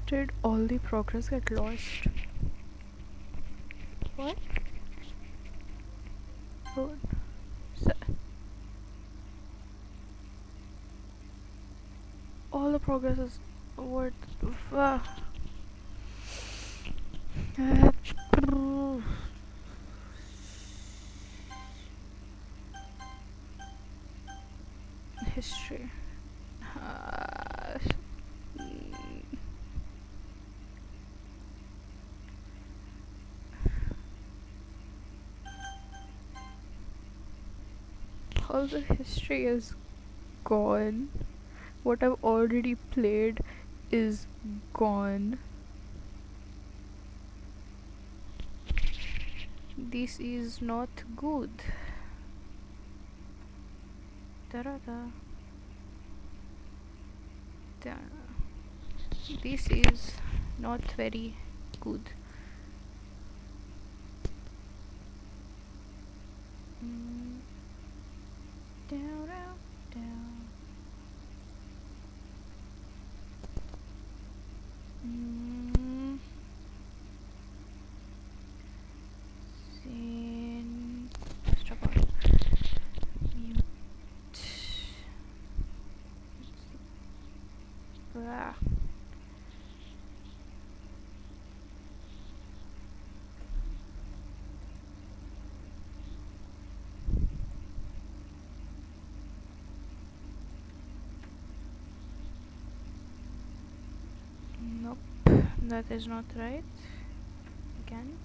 Did all the progress get lost? What? Oh, so all the progress is what? Uh, history. Uh, all the history is gone. What I've already played is gone. This is not good. Da-da-da. This is not very good. Down, down, down. Scene. First of all, mute. Blah. Nope, that is not right. Again.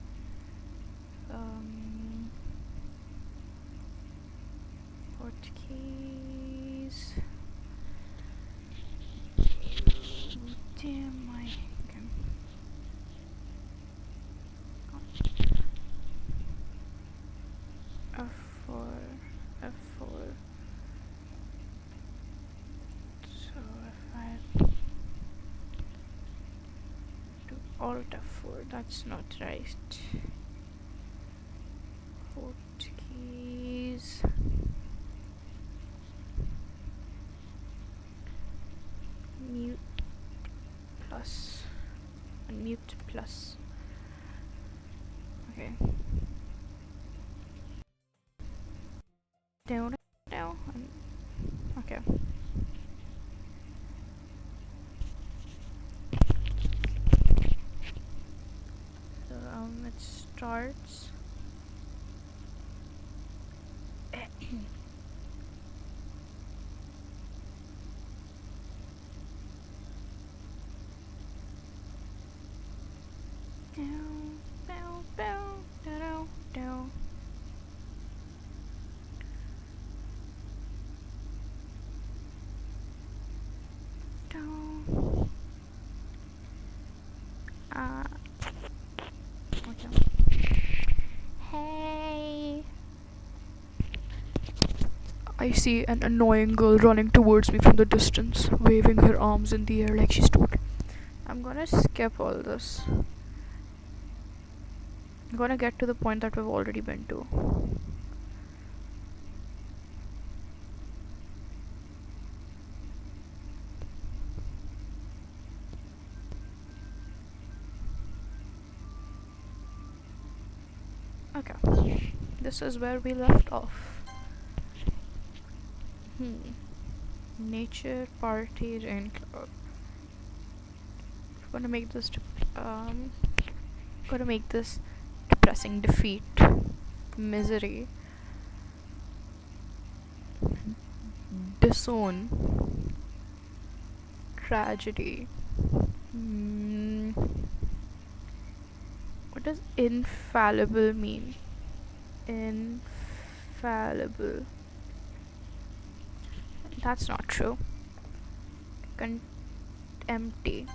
Hotkeys. Damn my. Okay. F4. F4. So if I do Alt F4, that's not right. Hotkeys. Mute plus. And mute plus. Okay. Down, down. Okay. So it starts. Down, down, down, down, down. Down. Okay. Hey. I see an annoying girl running towards me from the distance, waving her arms in the air like she's told. I'm gonna skip all this. I'm gonna get to the point that we've already been to. Okay, this is where we left off. Nature party rain cloud. Gonna make this depressing defeat, misery, disown, tragedy. What does infallible mean? Infallible. That's not true. Empty.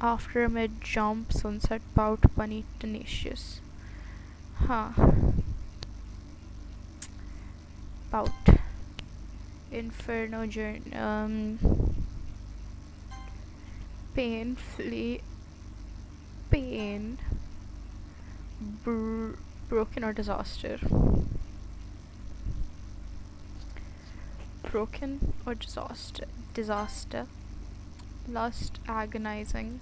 After mid jump, sunset pout, bunny tenacious. Huh. Pout. Inferno journey. Painfully. Pain. Broken or disaster. Broken or disaster. lust, agonizing,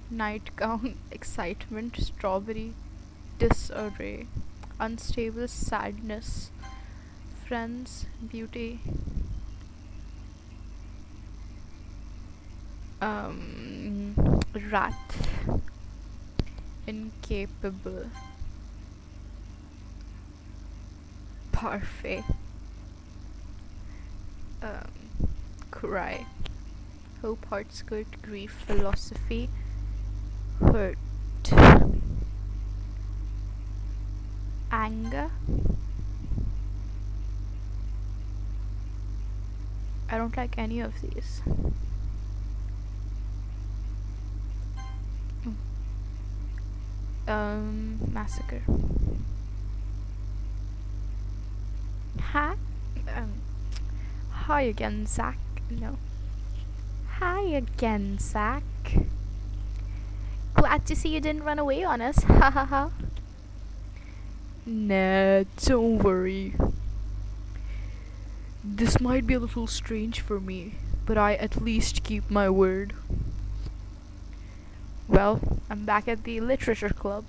nightgown, excitement, strawberry, disarray, unstable, sadness, friends, beauty, um, wrath, incapable, parfait, cry, hope, heart's good, grief, philosophy, hurt, anger. I don't like any of these. Massacre. Hi. Hi again, Zach. No. Hi again, Zach. Glad to see you didn't run away on us. Ha ha ha. Nah, don't worry. This might be a little strange for me, but I at least keep my word. Well, I'm back at the literature club.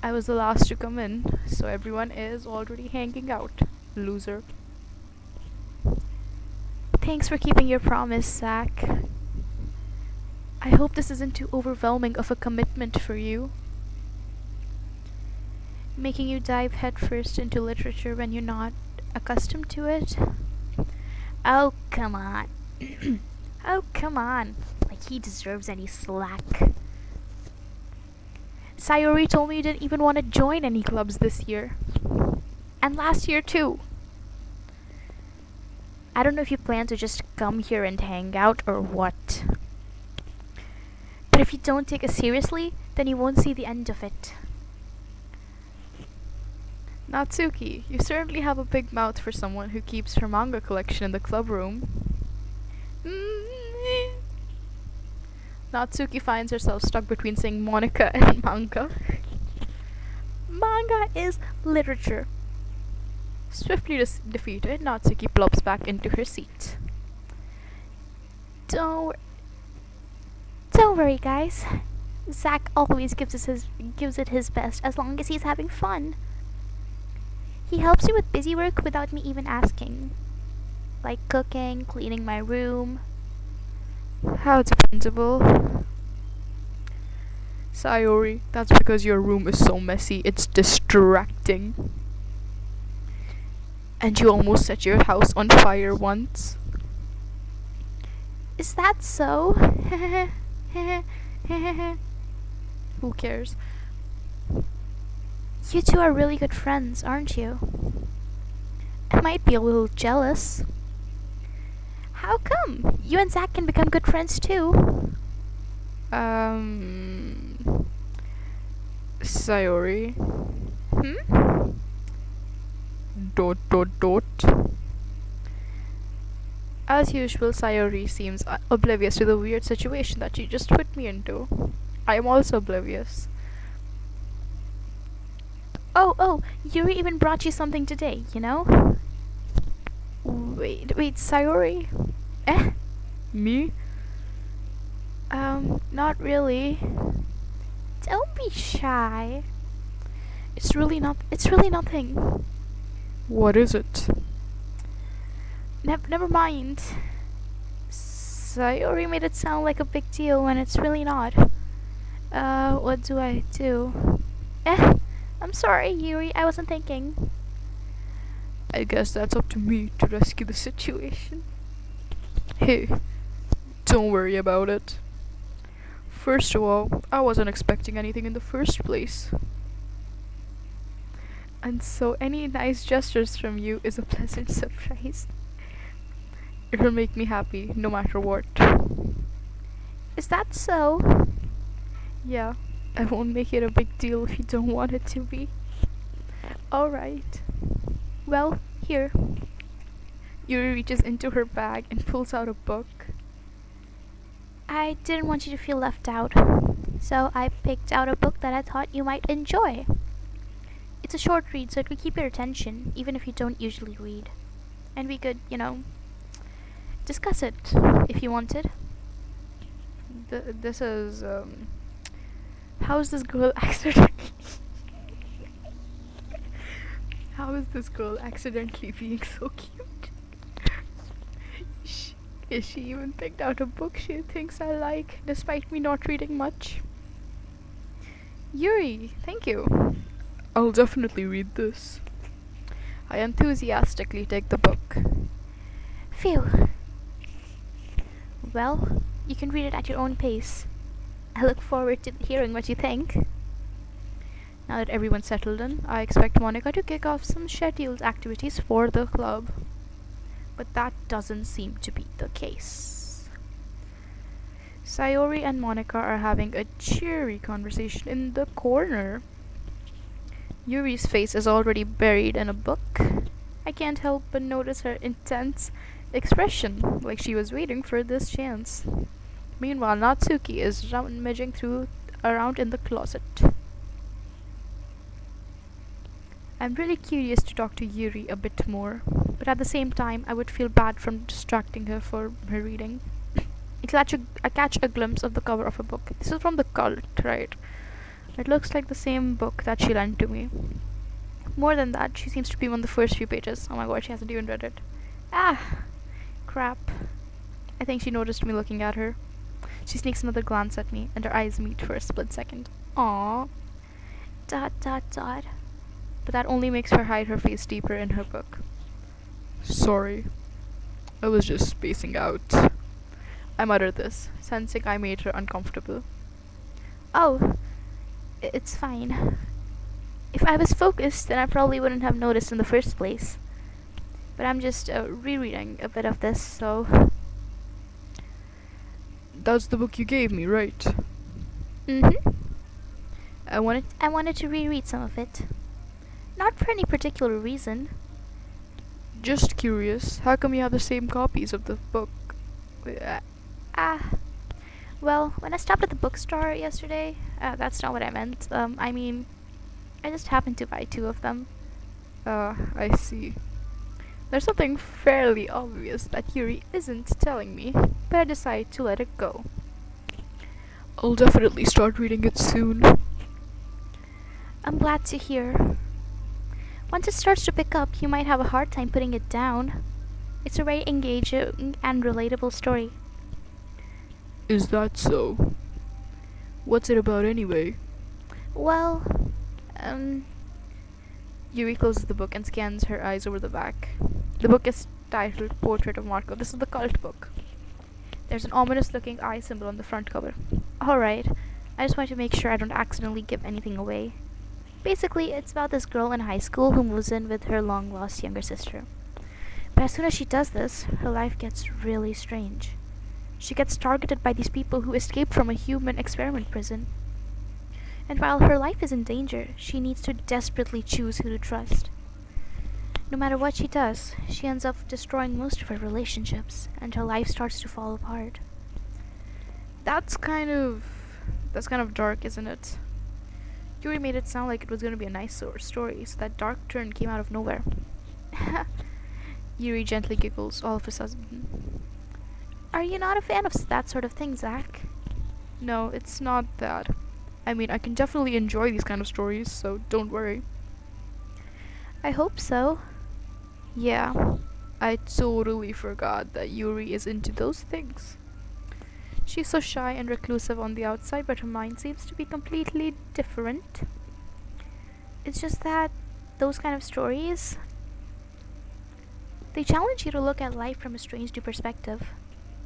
I was the last to come in, so everyone is already hanging out. Loser. Thanks for keeping your promise, Zach. I hope this isn't too overwhelming of a commitment for you. Making you dive headfirst into literature when you're not accustomed to it? Oh, come on. Oh, come on. Like he deserves any slack. Sayori told me you didn't even want to join any clubs this year. And last year too. I don't know if you plan to just come here and hang out or what. But if you don't take it seriously, then you won't see the end of it. Natsuki, you certainly have a big mouth for someone who keeps her manga collection in the club room. Natsuki finds herself stuck between saying Monica and manga. Manga is literature. Swiftly defeated, Natsuki plops back into her seat. Don't worry, guys. Zach always gives it his best as long as he's having fun. He helps me with busy work without me even asking. Like cooking, cleaning my room. How dependable. Sayori, that's because your room is so messy, it's distracting. And you almost set your house on fire once. Is that so? Who cares? You two are really good friends, aren't you? I might be a little jealous. How come? You and Zach can become good friends too. Sayori. Dot. As usual, Sayori seems oblivious to the weird situation that she just put me into. I am also oblivious. Oh, Yuri even brought you something today, you know? Wait, Sayori? Me? Not really. Don't be shy. It's really nothing. What is it? Never mind. Sayori made it sound like a big deal when it's really not. What do I do? I'm sorry, Yuri, I wasn't thinking. I guess that's up to me to rescue the situation. Hey, don't worry about it. First of all, I wasn't expecting anything in the first place. And so any nice gestures from you is a pleasant surprise. It'll make me happy, no matter what. Is that so? Yeah, I won't make it a big deal if you don't want it to be. Alright. Well, here. Yuri reaches into her bag and pulls out a book. I didn't want you to feel left out, so I picked out a book that I thought you might enjoy. It's a short read, so it could keep your attention, even if you don't usually read. And we could, discuss it, if you wanted. This is, how is this girl accidentally... How is this girl accidentally being so cute? She even picked out a book she thinks I like, despite me not reading much. Yuri, thank you. I'll definitely read this. I enthusiastically take the book. Phew. Well, you can read it at your own pace. I look forward to hearing what you think. Now that everyone's settled in, I expect Monica to kick off some scheduled activities for the club. But that doesn't seem to be the case. Sayori and Monica are having a cheery conversation in the corner. Yuri's face is already buried in a book. I can't help but notice her intense expression, like she was waiting for this chance. Meanwhile, Natsuki is rummaging around in the closet. I'm really curious to talk to Yuri a bit more, but at the same time, I would feel bad from distracting her for her reading. I catch a glimpse of the cover of a book. This is from the cult, right? It looks like the same book that she lent to me. More than that, she seems to be on the first few pages. Oh my god, she hasn't even read it. Ah! Crap. I think she noticed me looking at her. She sneaks another glance at me, and our eyes meet for a split second. Aww. Dot dot dot. But that only makes her hide her face deeper in her book. Sorry. I was just spacing out. I muttered this, sensing I made her uncomfortable. Oh, it's fine. If I was focused, then I probably wouldn't have noticed in the first place. But I'm just rereading a bit of this, so... That's the book you gave me, right? Mm-hmm. I wanted to reread some of it. Not for any particular reason. Just curious, how come you have the same copies of the book? Well, when I stopped at the bookstore yesterday, that's not what I meant. I mean, I just happened to buy 2 of them. I see. There's something fairly obvious that Yuri isn't telling me, but I decide to let it go. I'll definitely start reading it soon. I'm glad to hear. Once it starts to pick up, you might have a hard time putting it down. It's a very engaging and relatable story. Is that so? What's it about anyway? Well, Yuri closes the book and scans her eyes over the back. The book is titled Portrait of Marco. This is the cult book. There's an ominous-looking eye symbol on the front cover. Alright, I just want to make sure I don't accidentally give anything away. Basically, it's about this girl in high school who moves in with her long-lost younger sister. But as soon as she does this, her life gets really strange. She gets targeted by these people who escaped from a human experiment prison. And while her life is in danger, she needs to desperately choose who to trust. No matter what she does, she ends up destroying most of her relationships, and her life starts to fall apart. That's kind of dark, isn't it? Yuri made it sound like it was going to be a nice story, so that dark turn came out of nowhere. Yuri gently giggles all of a sudden. Are you not a fan of that sort of thing, Zach? No, it's not that. I mean, I can definitely enjoy these kind of stories, so don't worry. I hope so. Yeah, I totally forgot that Yuri is into those things. She's so shy and reclusive on the outside, but her mind seems to be completely different. It's just that those kind of stories, they challenge you to look at life from a strange new perspective.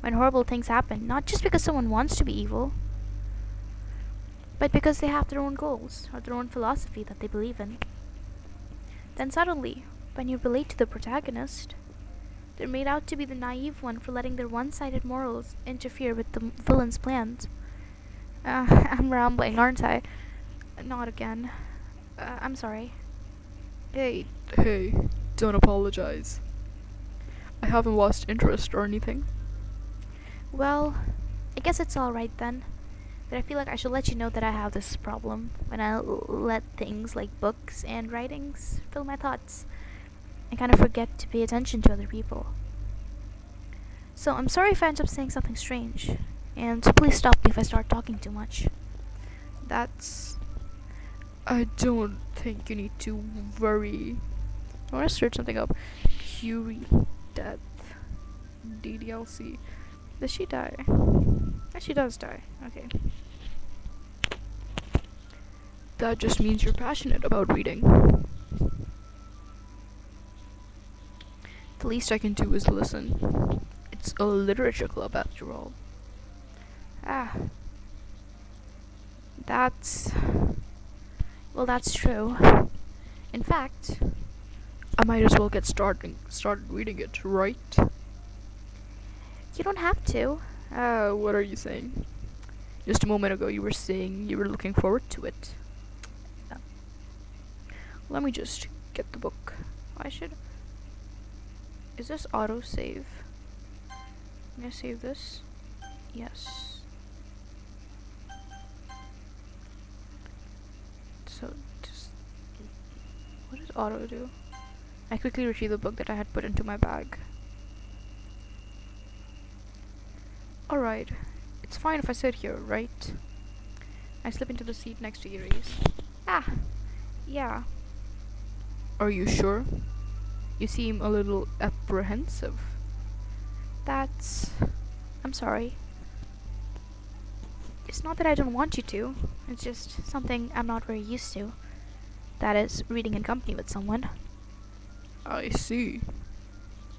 When horrible things happen, not just because someone wants to be evil, but because they have their own goals or their own philosophy that they believe in. Then suddenly, when you relate to the protagonist, they're made out to be the naive one for letting their one-sided morals interfere with the villain's plans. I'm rambling, aren't I? Not again. I'm sorry. Hey, don't apologize. I haven't lost interest or anything. Well, I guess it's alright then. But I feel like I should let you know that I have this problem when I let things like books and writings fill my thoughts. I kind of forget to pay attention to other people. So I'm sorry if I end up saying something strange. And please stop me if I start talking too much. That's. I don't think you need to worry. I want to search something up. Curie death. DDLC. Does she die? Yeah, she does die. Okay. That just means you're passionate about reading. The least I can do is listen. It's a literature club after all. Ah. That's. Well, that's true. In fact, I might as well get started reading it, right? you don't have to. What are you saying? Just a moment ago you were saying you were looking forward to it. Let me just get the book. I should. Is this auto save? Can I save this? Yes. So just what does auto do? I quickly retrieve the book that I had put into my bag. Alright. It's fine if I sit here, right? I slip into the seat next to Yuri's. Ah, yeah. Are you sure? You seem a little apprehensive. That's. I'm sorry. It's not that I don't want you to. It's just something I'm not very used to. That is, reading in company with someone. I see.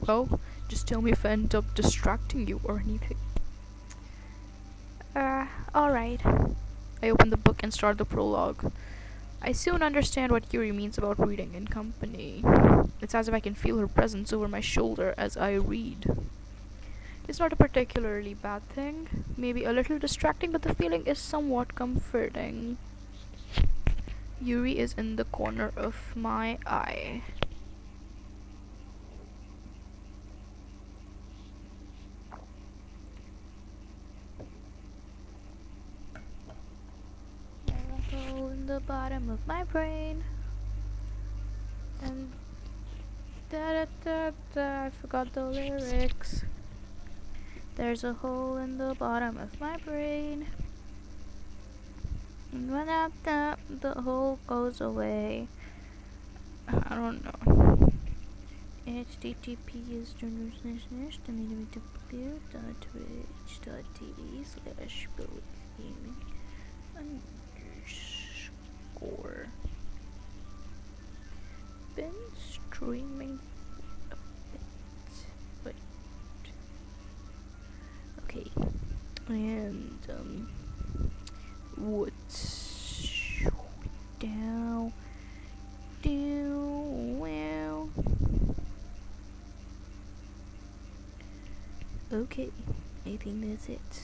Well, just tell me if I end up distracting you or anything. Alright. I open the book and start the prologue. I soon understand what Yuri means about reading in company. It's as if I can feel her presence over my shoulder as I read. It's not a particularly bad thing, maybe a little distracting, but the feeling is somewhat comforting. Yuri is in the corner of my eye. Hole in the bottom of my brain. And da da da da, I forgot the lyrics. There's a hole in the bottom of my brain. And when the hole goes away. I don't know. http is www.twitch.tv/gaming_. Been streaming a bit. Wait. Okay. And what's down? Well. Okay, I think that's it.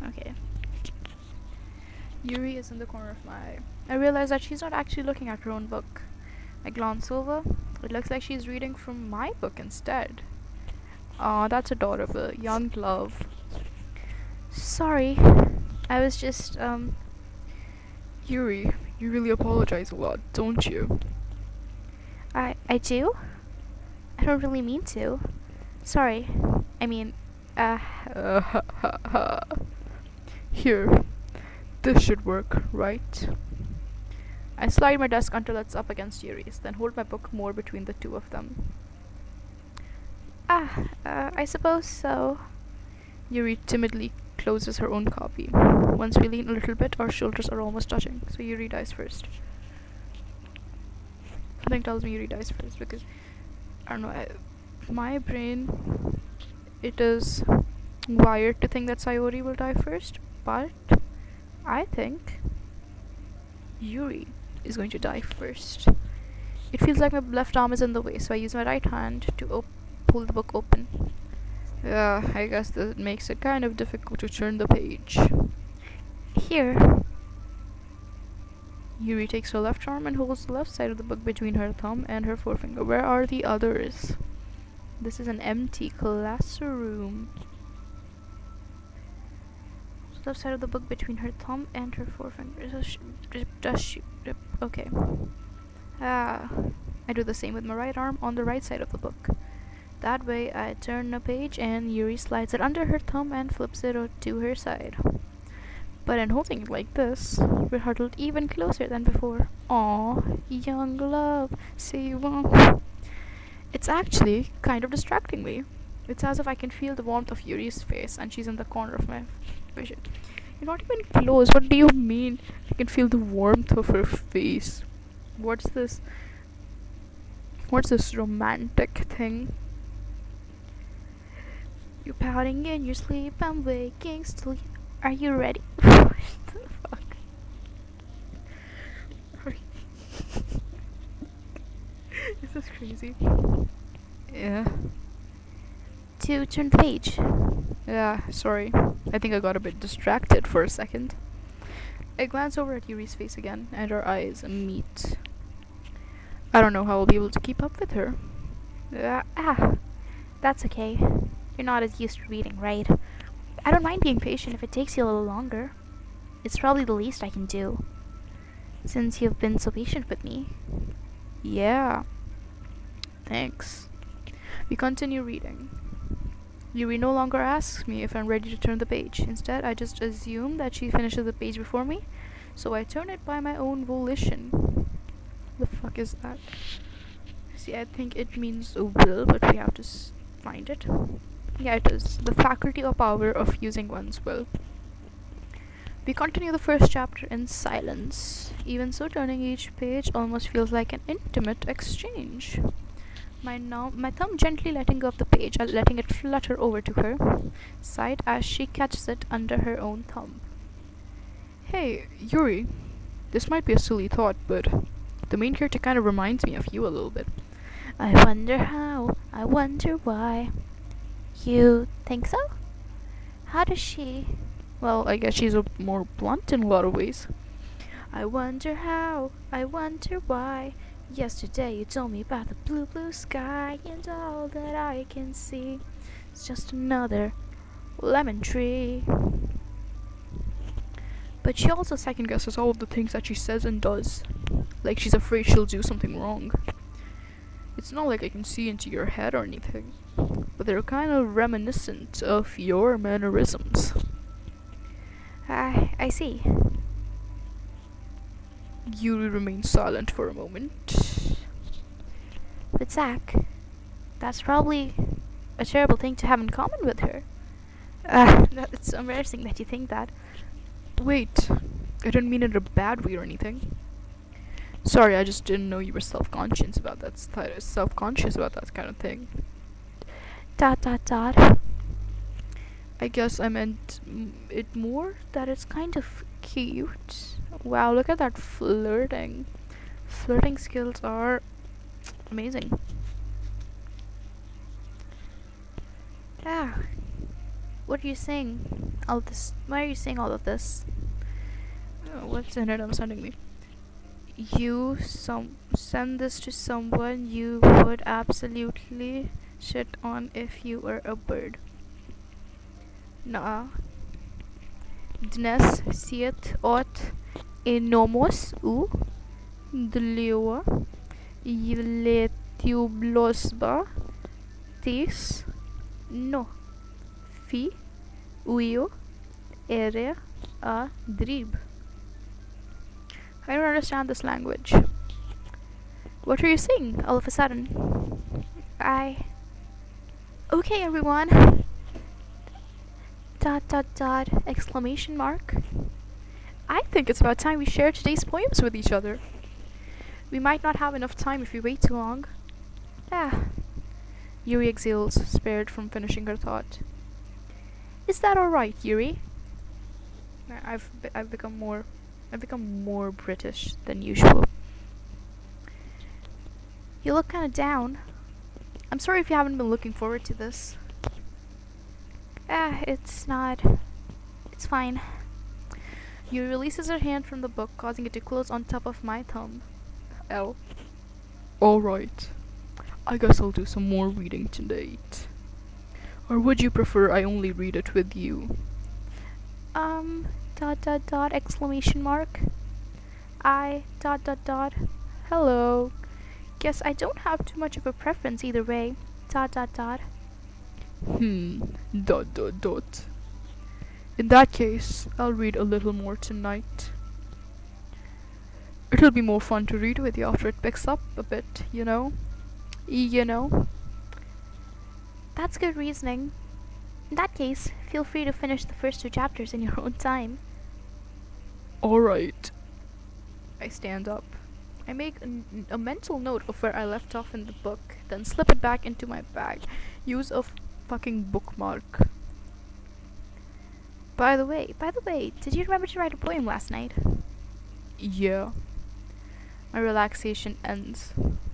Okay. Yuri is in the corner of my eye. I realize that she's not actually looking at her own book. I glance over. It looks like she's reading from my book instead. Aw, that's adorable. Young love. Sorry, I was just, Yuri, you really apologize a lot, don't you? I do? I don't really mean to. Sorry. I mean, Here. This should work, right? I slide my desk until it's up against Yuri's, then hold my book more between the two of them. I suppose so. Yuri timidly closes her own copy. Once we lean a little bit, our shoulders are almost touching, so Yuri dies first. Something tells me Yuri dies first because I don't know. My brain, it is wired to think that Sayori will die first, but I think Yuri is going to die first. It feels like my left arm is in the way, so I use my right hand to pull the book open. Yeah, I guess that makes it kind of difficult to turn the page. Here. Yuri takes her left arm and holds the left side of the book between her thumb and her forefinger. Where are the others? This is an empty classroom. Left side of the book between her thumb and her forefinger. Does she? Okay. I do the same with my right arm on the right side of the book. That way I turn a page and Yuri slides it under her thumb and flips it to her side. But in holding it like this, we're huddled even closer than before. Aw, young love, say you won't. It's actually kind of distracting me. It's as if I can feel the warmth of Yuri's face and she's in the corner of my vision. You're not even close. What do you mean? I can feel the warmth of her face. What's this? What's this romantic thing? You're pouting in your sleep, I'm waking still. Are you ready? What the fuck? Is this crazy? Yeah. To turn the page. Yeah, sorry. I think I got a bit distracted for a second. I glance over at Yuri's face again, and our eyes meet. I don't know how I'll be able to keep up with her. That's okay. You're not as used to reading, right? I don't mind being patient if it takes you a little longer. It's probably the least I can do, since you've been so patient with me. Yeah. Thanks. We continue reading. Yuri no longer asks me if I'm ready to turn the page. Instead, I just assume that she finishes the page before me, so I turn it by my own volition. The fuck is that? See, I think it means a will, but we have to find it. Yeah, it is. The faculty or power of using one's will. We continue the first chapter in silence. Even so, turning each page almost feels like an intimate exchange. My thumb gently letting go of the page, letting it flutter over to her side as she catches it under her own thumb. Hey, Yuri. This might be a silly thought, but the main character kind of reminds me of you a little bit. I wonder how, I wonder why. You think so? How does she? Well, I guess she's more blunt in a lot of ways. I wonder how, I wonder why. Yesterday you told me about the blue, blue sky, and all that I can see is just another lemon tree. But she also second guesses all of the things that she says and does. Like she's afraid she'll do something wrong. It's not like I can see into your head or anything, but they're kind of reminiscent of your mannerisms. I see. Yuri remains silent for a moment. But Zach, that's probably a terrible thing to have in common with her. It's embarrassing that you think that. Wait, I didn't mean it in a bad way or anything. Sorry, I just didn't know you were self-conscious about that kind of thing. ... I guess I meant it more that it's kind of cute. Wow, look at that flirting. Flirting skills are amazing. What are you saying? All this? Why are you saying all of this? What's in it I'm sending me? You send this to someone you would absolutely shit on if you were a bird. Nah. Dnes siet ot enomos u dlewa yvletiublosba tis no fi uio ere a drib. I don't understand this language. What are you saying all of a sudden? Okay, everyone. ... Exclamation mark. I think it's about time we share today's poems with each other. We might not have enough time if we wait too long. Ah. Yuri exhales, spared from finishing her thought. Is that alright, Yuri? I've become more British than usual. You look kinda down. I'm sorry if you haven't been looking forward to this. It's not. It's fine. Yuri releases her hand from the book, causing it to close on top of my thumb. L. Alright. I guess I'll do some more reading tonight. Or would you prefer I only read it with you? Exclamation mark. I, Hello. Guess I don't have too much of a preference either way. Hmm. In that case, I'll read a little more tonight. It'll be more fun to read with you after it picks up a bit, you know? You know? That's good reasoning. In that case, feel free to finish the first 2 chapters in your own time. Alright. I stand up. I make a mental note of where I left off in the book, then slip it back into my bag. Use a fucking bookmark. By the way, did you remember to write a poem last night? Yeah. My relaxation ends.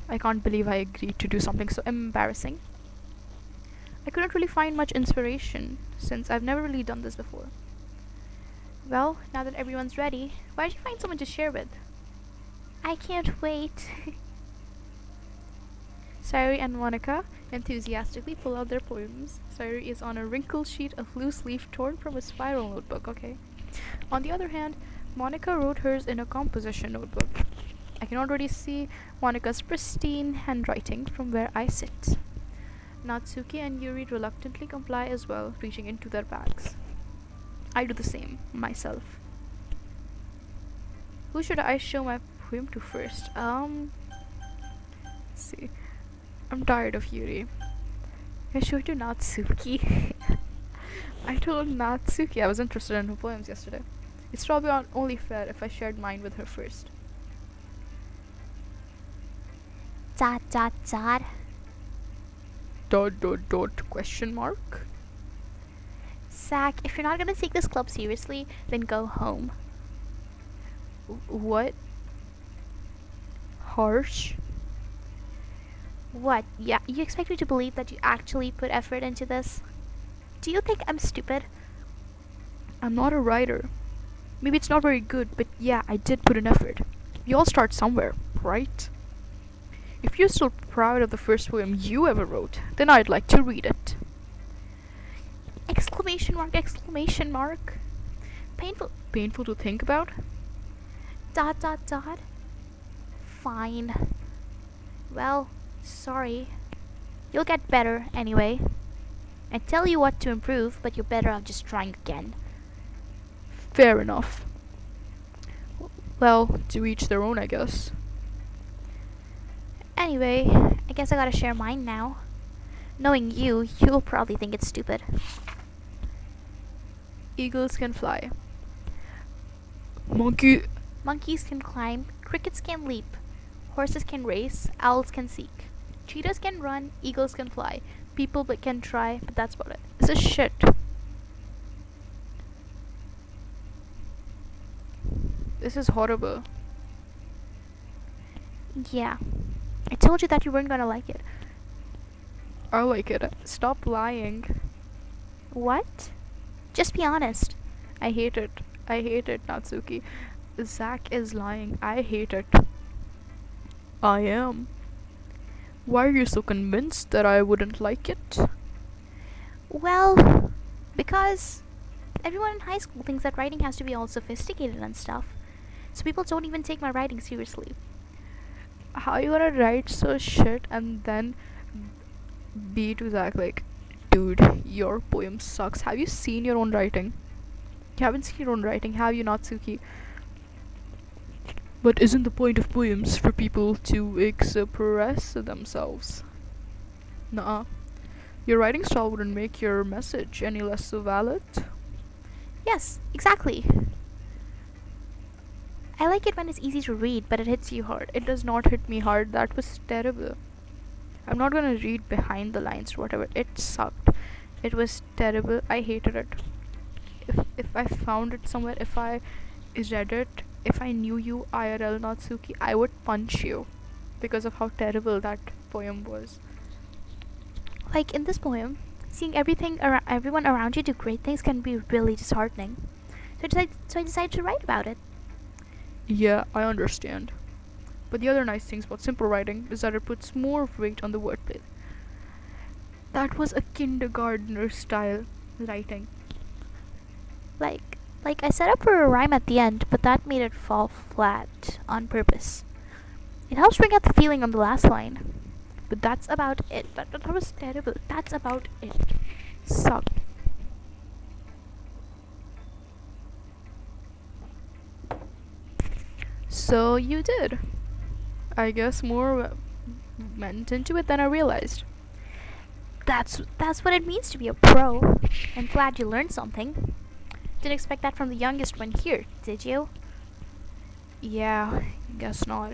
I can't believe I agreed to do something so embarrassing. I couldn't really find much inspiration, since I've never really done this before. Well, now that everyone's ready, why don't you find someone to share with? I can't wait. Sayuri and Monica enthusiastically pull out their poems. Sayuri is on a wrinkled sheet of loose leaf torn from a spiral notebook, okay? On the other hand, Monica wrote hers in a composition notebook. I can already see Monica's pristine handwriting from where I sit. Natsuki and Yuri reluctantly comply as well, reaching into their bags. I do the same, myself. Who should I show my poem to first? Let's see. I'm tired of Yuri. I show it to Natsuki. I told Natsuki I was interested in her poems yesterday. It's probably only fair if I shared mine with her first. Question mark? Zach, if you're not gonna take this club seriously, then go home. What? Harsh? What? Yeah, you expect me to believe that you actually put effort into this? Do you think I'm stupid? I'm not a writer. Maybe it's not very good, but yeah, I did put an effort. We all start somewhere, right? If you're still proud of the first poem you ever wrote, then I'd like to read it. Exclamation mark, exclamation mark. Painful to think about? Fine. Well, sorry. You'll get better anyway. I tell you what to improve, but you're better off just trying again. Fair enough. Well, to each their own, I guess. Anyway, I guess I gotta share mine now. Knowing you, you'll probably think it's stupid. Eagles can fly. Monkeys can climb, crickets can leap, horses can race, owls can seek, cheetahs can run, eagles can fly, people can try, but that's about it. This is shit. This is horrible. Yeah. I told you that you weren't gonna like it. I like it. Stop lying. What? Just be honest. I hate it. I hate it, Natsuki. Zach is lying. I hate it. I am. Why are you so convinced that I wouldn't like it? Well, because everyone in high school thinks that writing has to be all sophisticated and stuff. So people don't even take my writing seriously. How you gonna write so shit and then be to Zach like, dude, your poem sucks. Have you seen your own writing? You haven't seen your own writing, have you, Natsuki? But isn't the point of poems for people to express themselves? Nuh-uh. Your writing style wouldn't make your message any less valid. Yes, exactly. I like it when it's easy to read, but it hits you hard. It does not hit me hard. That was terrible. I'm not gonna read behind the lines or whatever. It sucked. It was terrible. I hated it. If I found it somewhere, if I read it, if I knew you IRL Natsuki, I would punch you because of how terrible that poem was. Like in this poem, seeing everyone around you do great things can be really disheartening. So I decided to write about it. Yeah, I understand. But the other nice things about simple writing is that it puts more weight on the wordplay. That was a kindergartner style writing. Like I set up for a rhyme at the end, but that made it fall flat on purpose. It helps bring out the feeling on the last line. But that's about it. That was terrible. That's about it. Sucked. So you did. I guess more went into it than I realized. That's what it means to be a pro. I'm glad you learned something. Didn't expect that from the youngest one here, did you? Yeah, guess not.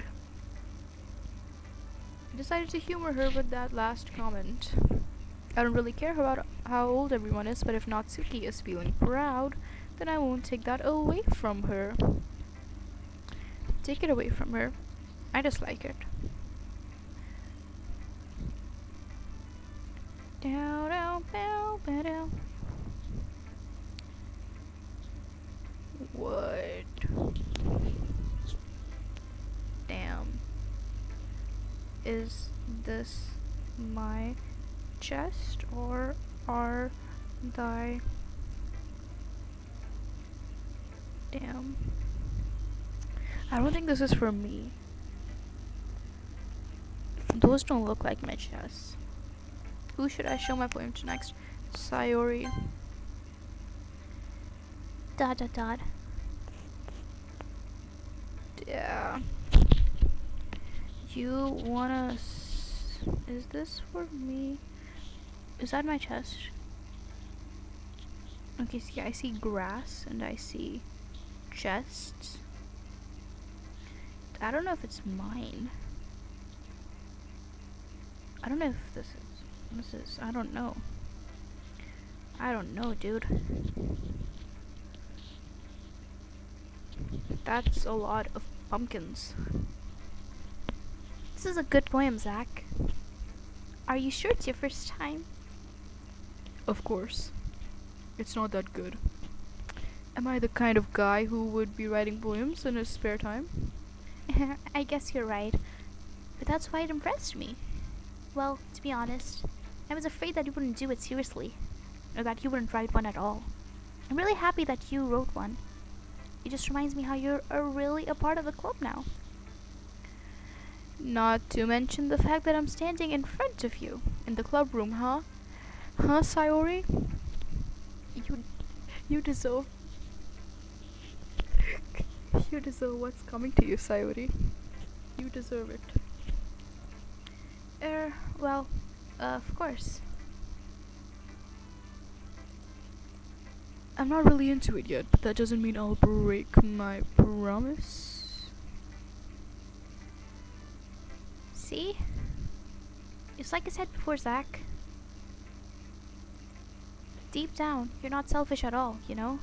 I decided to humor her with that last comment. I don't really care about how old everyone is, but if Natsuki is feeling proud, then I won't take that away from her. Take it away from her. I just like it. Down, down, down, down. What? Damn. Is this my chest or are thy... Damn. I don't think this is for me. Those don't look like my chest. Who should I show my poem to next? Sayori. Dot dot dot. Yeah. You wanna... is this for me? Is that my chest? Okay, see, I see grass and I see chests. I don't know if it's mine. I don't know if this is, I don't know. I don't know, dude. That's a lot of pumpkins. This is a good poem, Zach. Are you sure it's your first time? Of course. It's not that good. Am I the kind of guy who would be writing poems in his spare time? I guess you're right. But that's why it impressed me. Well, to be honest, I was afraid that you wouldn't do it seriously. Or that you wouldn't write one at all. I'm really happy that you wrote one. It just reminds me how you're really a part of the club now. Not to mention the fact that I'm standing in front of you in the club room, huh? Huh, Sayori? You deserve... you deserve what's coming to you, Sayori. You deserve it. Well, of course. I'm not really into it yet, but that doesn't mean I'll break my promise. See? It's like I said before, Zach. Deep down, you're not selfish at all, you know?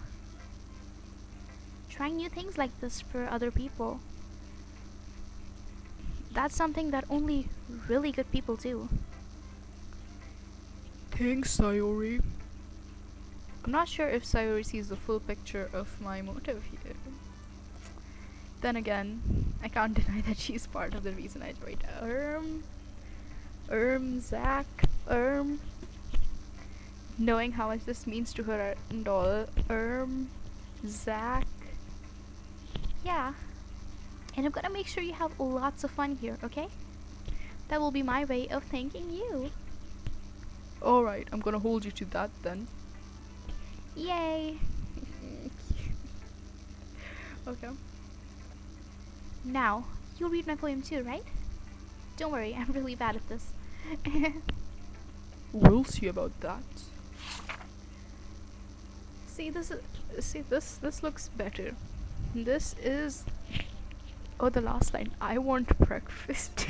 Trying new things like this for other people. That's something that only really good people do. Thanks, Sayori. I'm not sure if Sayori sees the full picture of my motive here. Then again, I can't deny that she's part of the reason I write Zach, knowing how much this means to her and all, Zach. Yeah. And I'm gonna make sure you have lots of fun here, okay? That will be my way of thanking you. Alright, I'm gonna hold you to that then. Yay! Okay. Now, you'll read my poem too, right? Don't worry, I'm really bad at this. We'll see about that. See, this looks better. This is Oh, the last line. I want breakfast.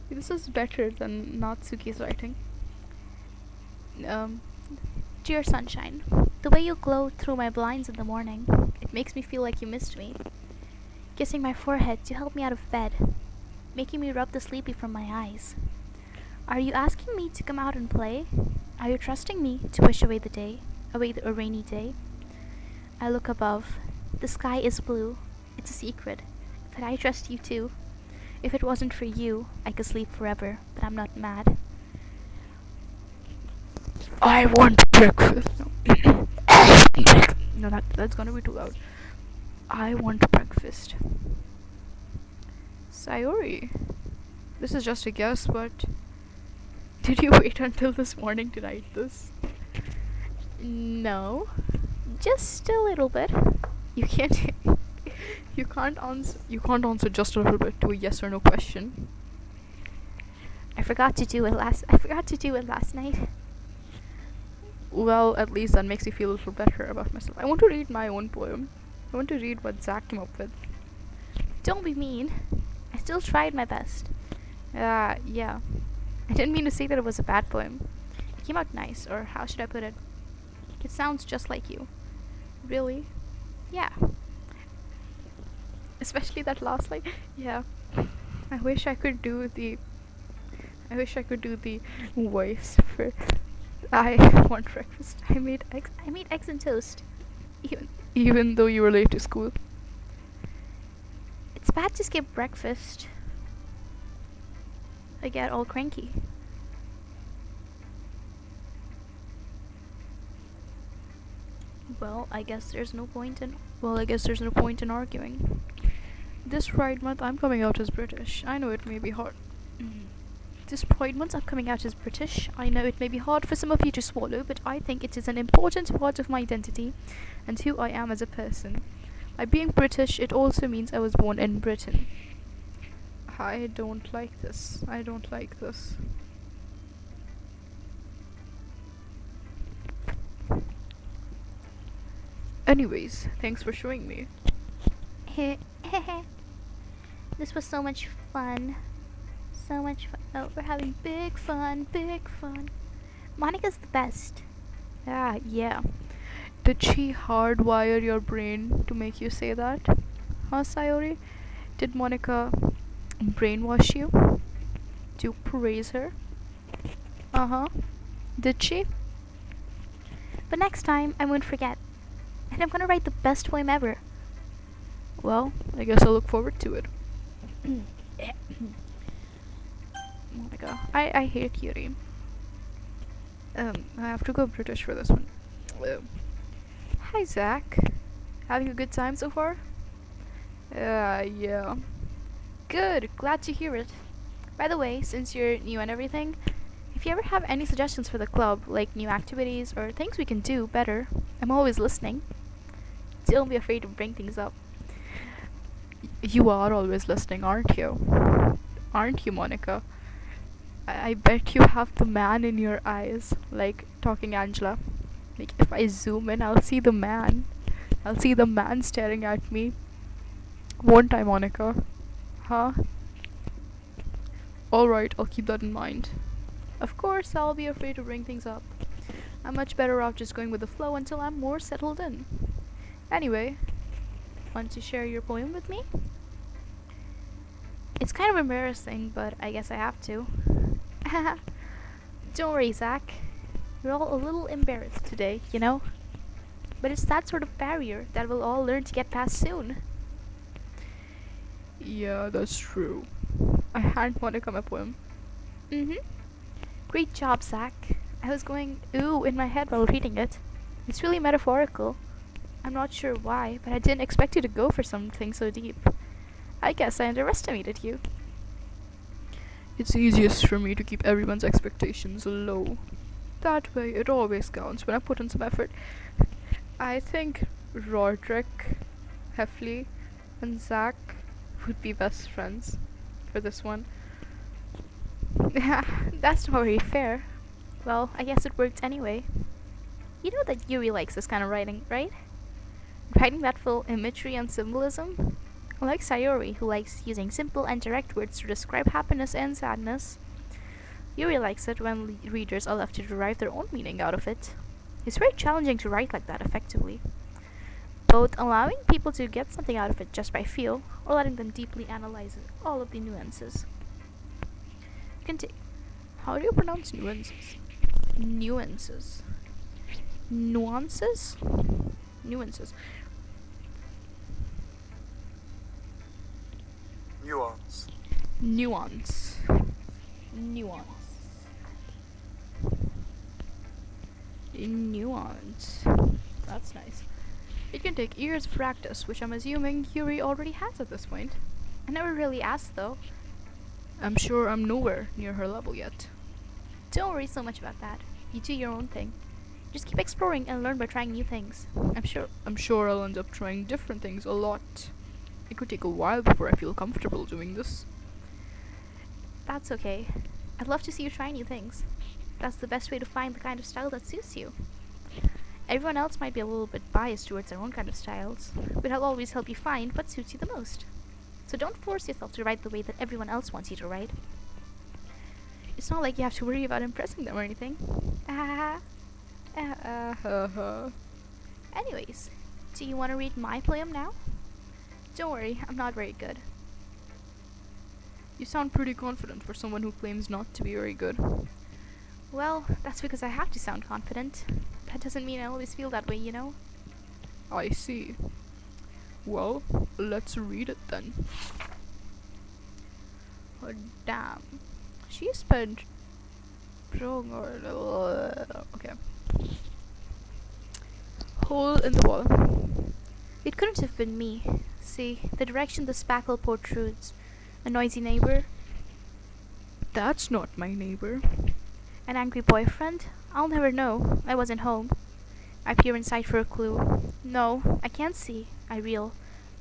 This is better than Natsuki's writing. Um, Dear sunshine, the way you glow through my blinds in the morning, it makes me feel like you missed me. Kissing my forehead to help me out of bed, making me rub the sleepy from my eyes. Are you asking me to come out and play? Are you trusting me to wish away the day, a rainy day? I look above. The sky is blue. It's a secret, but I trust you too. If it wasn't for you, I could sleep forever, but I'm not mad. I want breakfast. No, no, that's gonna be too loud. I want breakfast. Sayori, this is just a guess, but did you wait until this morning to write this? No, just a little bit. You can't. You can't answer. You can't answer just a little bit to a yes or no question. I forgot to do it last night. Well, at least that makes me feel a little better about myself. I want to read my own poem. I want to read what Zach came up with. Don't be mean. I still tried my best. Yeah. I didn't mean to say that it was a bad poem. It came out nice, or how should I put it? It sounds just like you. Really? Yeah. Especially that last line. Yeah. I wish I could do the voice for I want breakfast. I made eggs and toast. Even though you were late to school. It's bad to skip breakfast. I get all cranky. Well, I guess there's no point in arguing. This Pride Month, I'm coming out as British. I know it may be hard. This Pride Month, I'm coming out as British. I know it may be hard for some of you to swallow, but I think it is an important part of my identity and who I am as a person. By being British, it also means I was born in Britain. I don't like this. Anyways, thanks for showing me. This was so much fun. Oh, we're having big fun. Monica's the best. Yeah. Did she hardwire your brain to make you say that? Huh, Sayori? Did Monica brainwash you to praise her? Uh-huh. Did she? But next time, I won't forget. And I'm gonna write the best poem ever. Well, I guess I'll look forward to it. Monica, I hate Yuri. I have to go British for this one. Hi, Zach. Having a good time so far? Yeah. Good, glad to hear it. By the way, since you're new and everything, if you ever have any suggestions for the club, like new activities or things we can do better, I'm always listening. Don't be afraid to bring things up. You are always listening, aren't you? Aren't you, Monica? I bet you have the man in your eyes, like Talking Angela. Like, if I zoom in, I'll see the man. I'll see the man staring at me. Won't I, Monica? Huh? Alright, I'll keep that in mind. Of course, I'll be afraid to bring things up. I'm much better off just going with the flow until I'm more settled in. Anyway, want to share your poem with me? It's kind of embarrassing, but I guess I have to. Don't worry, Zach. We're all a little embarrassed today, you know? But it's that sort of barrier that we'll all learn to get past soon. Yeah, that's true. I hand Monica my poem. Great job, Zach. I was going ooh in my head while reading it. It's really metaphorical. I'm not sure why, but I didn't expect you to go for something so deep. I guess I underestimated you. It's easiest for me to keep everyone's expectations low. That way, it always counts when I put in some effort. I think Roderick, Heffley, and Zach would be best friends for this one. That's not very fair. Well, I guess it worked anyway. You know that Yuri likes this kind of writing, right? writing that full imagery and symbolism? Like Sayori, who likes using simple and direct words to describe happiness and sadness, Yuri likes it when readers are left to derive their own meaning out of it. It's very challenging to write like that effectively, both allowing people to get something out of it just by feel, or letting them deeply analyze all of the nuances. You can take. How do you pronounce nuances? Nuances. Nuances? Nuances. Nuance. Nuance. Nuance. Nuance. That's nice. It can take years of practice, which I'm assuming Yuri already has at this point. I never really asked though. I'm sure I'm nowhere near her level yet. Don't worry so much about that. You do your own thing. Just keep exploring and learn by trying new things. I'm sure I'll end up trying different things a lot. It could take a while before I feel comfortable doing this. That's okay. I'd love to see you try new things. That's the best way to find the kind of style that suits you. Everyone else might be a little bit biased towards their own kind of styles, but I'll always help you find what suits you the most. So don't force yourself to write the way that everyone else wants you to write. It's not like you have to worry about impressing them or anything. Anyways, do you want to read my poem now? Don't worry, I'm not very good. You sound pretty confident for someone who claims not to be very good. Well, that's because I have to sound confident. That doesn't mean I always feel that way, you know? I see. Well, let's read it then. Oh, damn. She spent wrong or okay. Hole in the wall. It couldn't have been me. See, the direction the spackle protrudes. A noisy neighbor. That's not my neighbor. An angry boyfriend? I'll never know. I wasn't home. I peer inside for a clue. No, I can't see. I reel.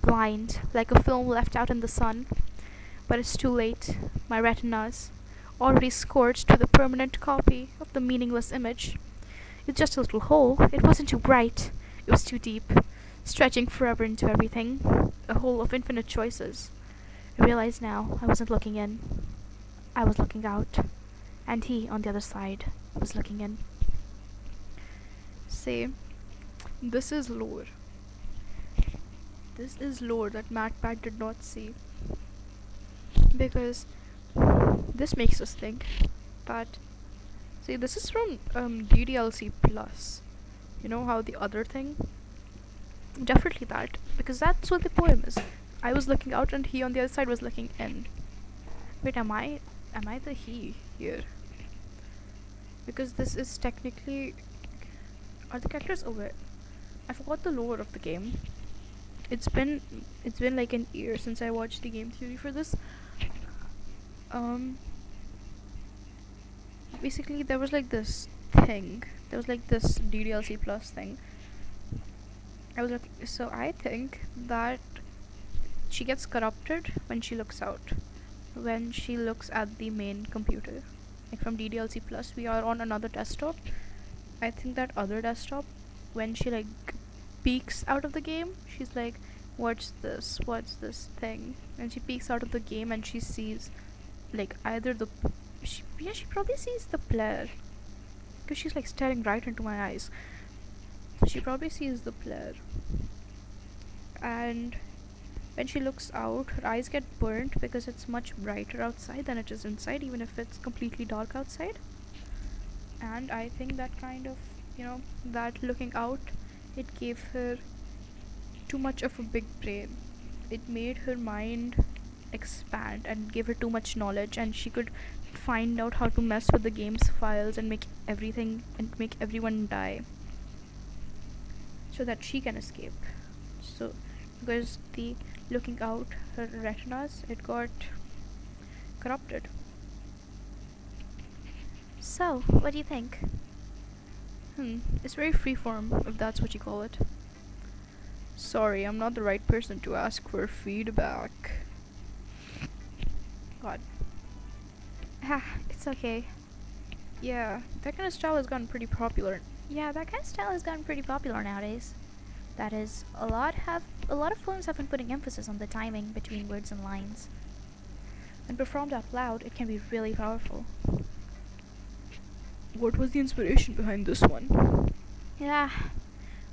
Blind, like a film left out in the sun. But it's too late. My retinas, already scorched with a permanent copy of the meaningless image. It's just a little hole. It wasn't too bright. It was too deep, stretching forever into everything. A hole of infinite choices. I realize now I wasn't looking in. I was looking out. And he, on the other side, was looking in. Say, this is lore. This is lore that MatPat did not see. Because this makes us think that, see, this is from DDLC Plus. You know how the other thing? Definitely that, because that's what the poem is. I was looking out and he on the other side was looking in. Wait, am I the he here? Because this is technically, are the characters aware? I forgot the lore of the game. It's been like an year since I watched the game theory for this. Basically there was like this thing. There was like this DDLC Plus thing. So I think that she gets corrupted when she looks out. When she looks at the main computer. Like from DDLC Plus, we are on another desktop. I think that other desktop, when she like peeks out of the game, she's like, what's this thing? And she peeks out of the game and she sees like either she probably sees the player, because she's like staring right into my eyes. She probably sees the player, and when she looks out, her eyes get burnt because it's much brighter outside than it is inside, even if it's completely dark outside. And I think that kind of, that looking out, it gave her too much of a big brain. It made her mind expand and gave her too much knowledge, and she could find out how to mess with the game's files and make everyone die so that she can escape. So because the looking out, her retinas, it got corrupted. So, what do you think? It's very freeform, if that's what you call it. Sorry, I'm not the right person to ask for feedback. God. It's okay. Yeah, that kind of style has gotten pretty popular. Yeah, that kind of style has gotten pretty popular nowadays. That is, a lot of poems have been putting emphasis on the timing between words and lines. When performed out loud, it can be really powerful. What was the inspiration behind this one? Yeah,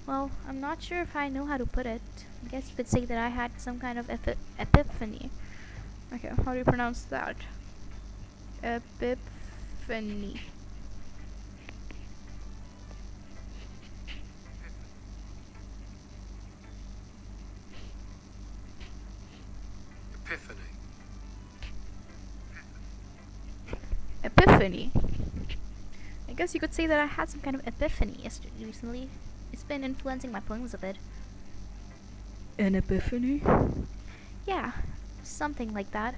well, I'm not sure if I know how to put it. I guess you could say that I had some kind of epiphany. Okay, how do you pronounce that? Epiphany. Epiphany. Epiphany. I guess you could say that I had some kind of epiphany yesterday recently. It's been influencing my poems a bit. An epiphany? Yeah, something like that.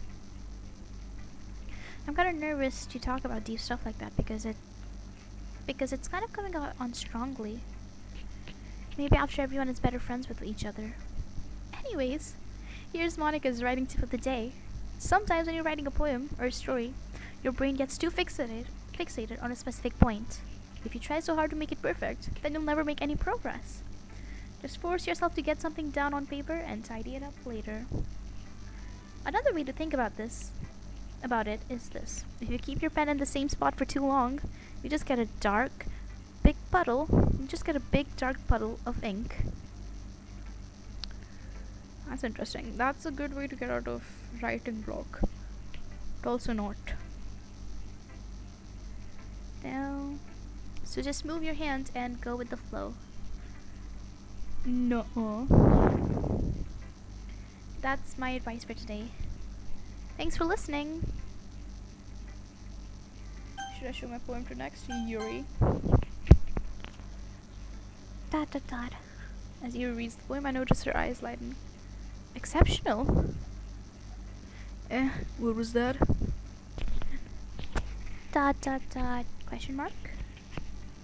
I'm kind of nervous to talk about deep stuff like that because it's kind of coming out on strongly. Maybe after everyone is better friends with each other. Anyways, here's Monica's writing tip of the day. Sometimes when you're writing a poem or a story, your brain gets too fixated on a specific point. If you try so hard to make it perfect, then you'll never make any progress. Just force yourself to get something down on paper and tidy it up later. Another way to think about it is this. If you keep your pen in the same spot for too long, you just get a big dark puddle of ink. That's interesting. That's a good way to get out of writing block. But also not. Now, so just move your hand and go with the flow. No. That's my advice for today. Thanks for listening. Should I show my poem to next? Yuri. Dot dot dot. As Yuri reads the poem, I notice her eyes lighten. Exceptional. What was that? Dot dot dot. Question mark?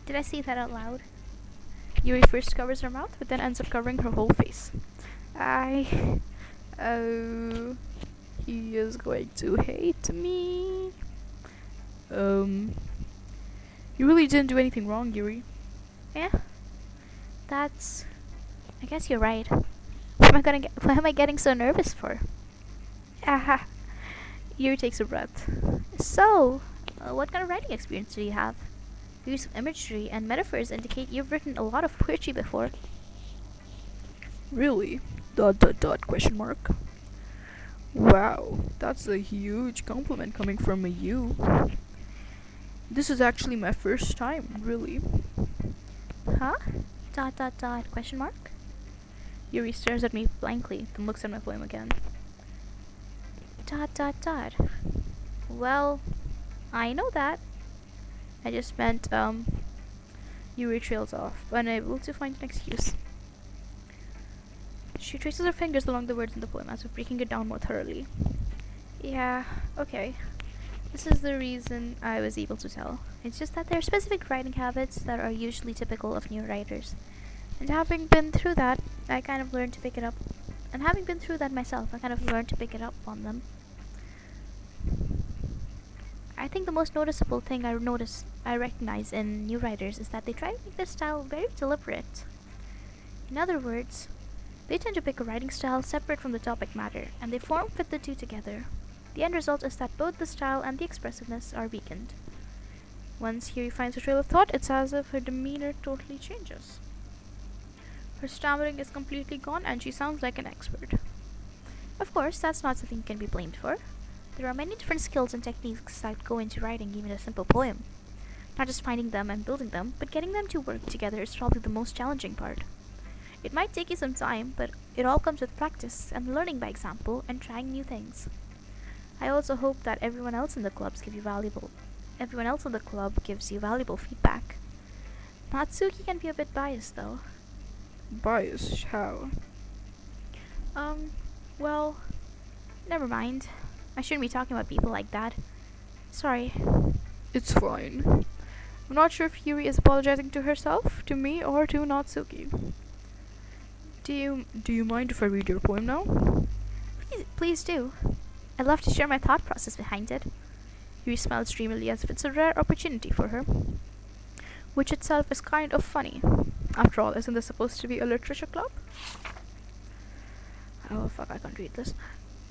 Did I say that out loud? Yuri first covers her mouth, but then ends up covering her whole face. Oh, he is going to hate me. You really didn't do anything wrong, Yuri. Yeah. I guess you're right. What am I getting so nervous for? Aha. Yuri takes a breath. So, what kind of writing experience do you have? The use of imagery and metaphors indicate you've written a lot of poetry before. Really? ... question mark. Wow, that's a huge compliment coming from a you. This is actually my first time, really. Huh? ... question mark? Yuri stares at me blankly, then looks at my poem again. ... Well, I know that. I just meant, Yuri trails off, unable to find an excuse. She traces her fingers along the words in the poem as if breaking it down more thoroughly. Yeah, okay. This is the reason I was able to tell. It's just that there are specific writing habits that are usually typical of new writers. And having been through that, I kind of learned to pick it up. And having been through that myself, I kind of learned to pick it up on them. I think the most noticeable thing I recognize in new writers is that they try to make their style very deliberate. In other words, they tend to pick a writing style separate from the topic matter, and they fit the two together. The end result is that both the style and the expressiveness are weakened. Once Yuri finds a trail of thought, it's as if her demeanor totally changes. Her stammering is completely gone, and she sounds like an expert. Of course, that's not something you can be blamed for. There are many different skills and techniques that go into writing even a simple poem. Not just finding them and building them, but getting them to work together is probably the most challenging part. It might take you some time, but it all comes with practice and learning by example and trying new things. I also hope that everyone else in the club gives you valuable feedback. Natsuki can be a bit biased though. Biased? How? Well, never mind. I shouldn't be talking about people like that. Sorry. It's fine. I'm not sure if Yuri is apologizing to herself, to me, or to Natsuki. Do you mind if I read your poem now? Please do. I'd love to share my thought process behind it. Yuri smiles dreamily as if it's a rare opportunity for her. Which itself is kind of funny. After all, isn't this supposed to be a literature club? Oh fuck, I can't read this.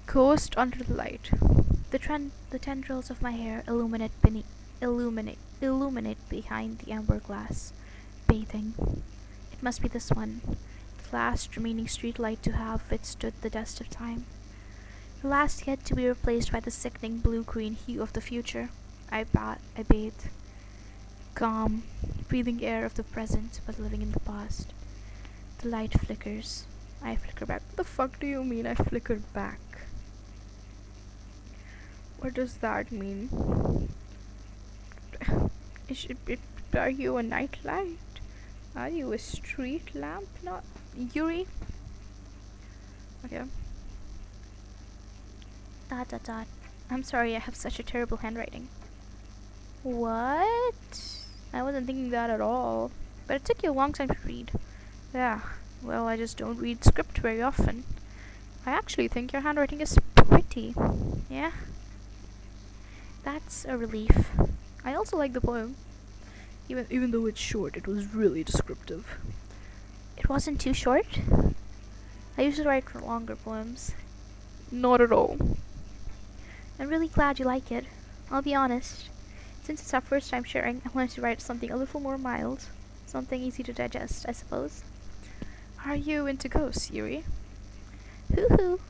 Coast under the light. The tendrils of my hair illuminate behind the amber glass. Bathing. It must be this one. The last remaining streetlight to have withstood the test of time. The last yet to be replaced by the sickening blue-green hue of the future. I bathe. Calm, breathing air of the present, but living in the past. The light flickers. I flicker back. What the fuck do you mean I flickered back? What does that mean? Are you a night light? Are you a street lamp? Not Yuri? Okay. ... I'm sorry, I have such a terrible handwriting. What? I wasn't thinking that at all. But it took you a long time to read. Yeah, well, I just don't read script very often. I actually think your handwriting is pretty. Yeah? That's a relief. I also like the poem. Even though it's short, it was really descriptive. It wasn't too short? I usually write for longer poems. Not at all. I'm really glad you like it. I'll be honest. Since it's our first time sharing, I wanted to write something a little more mild. Something easy to digest, I suppose. Are you into ghosts, Yuri? Hoo-hoo.